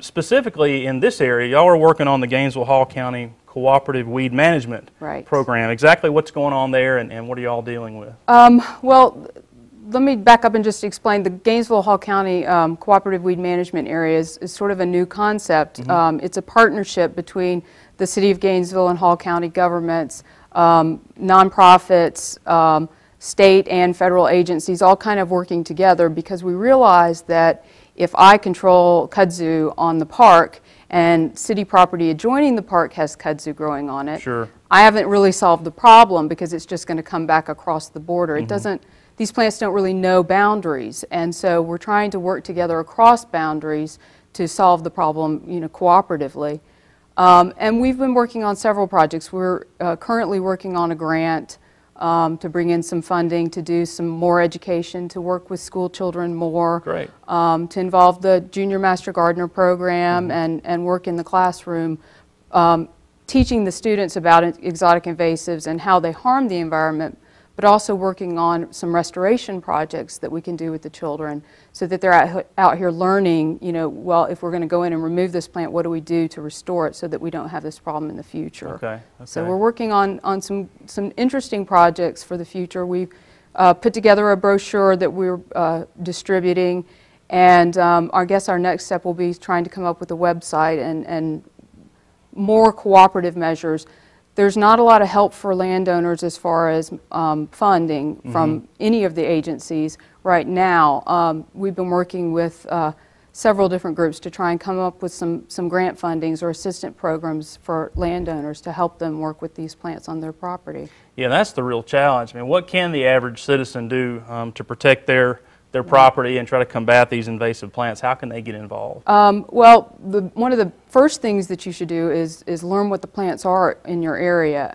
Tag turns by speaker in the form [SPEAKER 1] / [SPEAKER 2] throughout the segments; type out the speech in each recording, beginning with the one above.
[SPEAKER 1] Specifically in this area, y'all are working on the Gainesville-Hall County Cooperative Weed Management Program. Exactly what's going on there, and what are y'all dealing with?
[SPEAKER 2] Well, let me back up and just explain. The Gainesville-Hall County Cooperative Weed Management Area is sort of a new concept. It's a partnership between the City of Gainesville and Hall County governments, nonprofits, state and federal agencies, all kind of working together, because we realized that if I control kudzu on the park and city property adjoining the park has kudzu growing on it, I haven't really solved the problem, because it's just going to come back across the border. It doesn't. These plants don't really know boundaries, and so we're trying to work together across boundaries to solve the problem, cooperatively. And we've been working on several projects. We're currently working on a grant to bring in some funding to do some more education, to work with school children more, to involve the Junior Master Gardener program and work in the classroom, teaching the students about exotic invasives and how they harm the environment, but also working on some restoration projects that we can do with the children so that they're out here learning, well, if we're going to go in and remove this plant, what do we do to restore it so that we don't have this problem in the future? So we're working on some interesting projects for the future. We've put together a brochure that we're distributing, and I guess our next step will be trying to come up with a website and more cooperative measures. There's not a lot of help for landowners as far as funding from any of the agencies right now. We've been working with several different groups to try and come up with some grant fundings or assistant programs for landowners to help them work with these plants on their property. Yeah, that's the real challenge. I mean, what can the average citizen do to protect their property and try to combat these invasive plants? How can they get involved? Well, one of the first things that you should do is learn what the plants are in your area.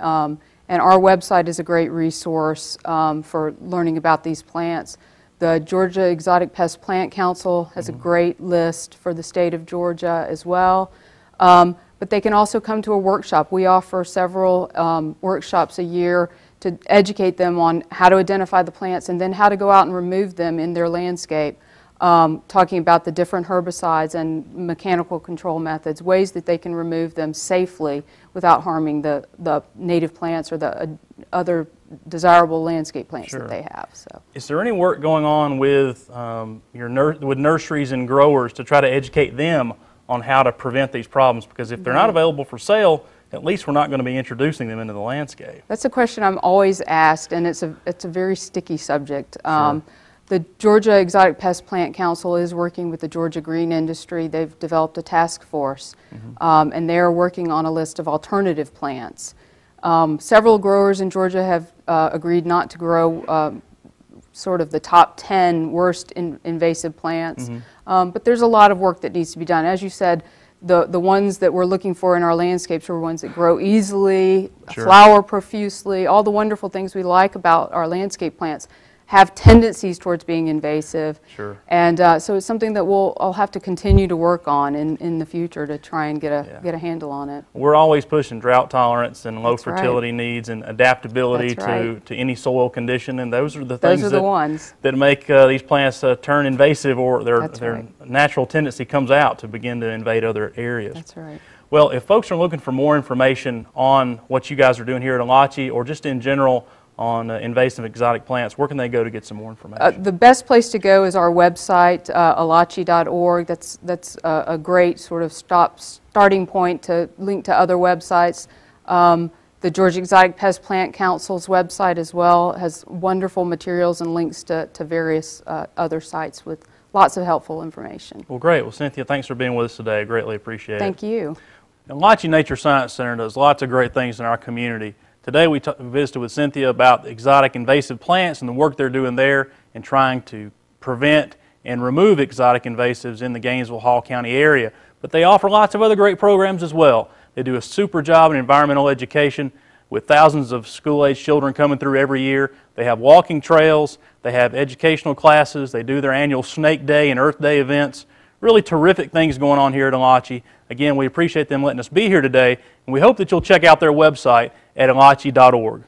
[SPEAKER 2] And our website is a great resource for learning about these plants. The Georgia Exotic Pest Plant Council has a great list for the state of Georgia as well. But they can also come to a workshop. We offer several workshops a year to educate them on how to identify the plants and then how to go out and remove them in their landscape, talking about the different herbicides and mechanical control methods, ways that they can remove them safely without harming the native plants or the other desirable landscape plants that they have. So, is there any work going on with with nurseries and growers to try to educate them on how to prevent these problems? Because if they're not available for sale, at least we're not going to be introducing them into the landscape. That's a question I'm always asked, and it's a very sticky subject. The Georgia Exotic Pest Plant Council is working with the Georgia green industry. They've developed a task force, and they're working on a list of alternative plants. Several growers in Georgia have agreed not to grow sort of the top 10 worst invasive plants, but there's a lot of work that needs to be done. As you said, the ones that we're looking for in our landscapes are ones that grow easily, flower profusely, all the wonderful things we like about our landscape plants have tendencies towards being invasive. And so it's something that I'll have to continue to work on in the future to try and get a handle on it. We're always pushing drought tolerance and low fertility needs and adaptability to any soil condition, and those are the things that make these plants turn invasive, or their natural tendency comes out to begin to invade other areas. That's right. Well, if folks are looking for more information on what you guys are doing here at Elachee, or just in general on invasive exotic plants, where can they go to get some more information? The best place to go is our website, elachee.org. That's a great sort of starting point to link to other websites. The Georgia Exotic Pest Plant Council's website as well has wonderful materials and links to various other sites with lots of helpful information. Well, great. Well, Cynthia, thanks for being with us today. I greatly appreciate it. Thank you. The Elachee Nature Science Center does lots of great things in our community. Today we visited with Cynthia about exotic invasive plants and the work they're doing there in trying to prevent and remove exotic invasives in the Gainesville-Hall County area. But they offer lots of other great programs as well. They do a super job in environmental education with thousands of school-age children coming through every year. They have walking trails, they have educational classes, they do their annual Snake Day and Earth Day events. Really terrific things going on here at Elachee. Again, we appreciate them letting us be here today, and we hope that you'll check out their website at elachee.org.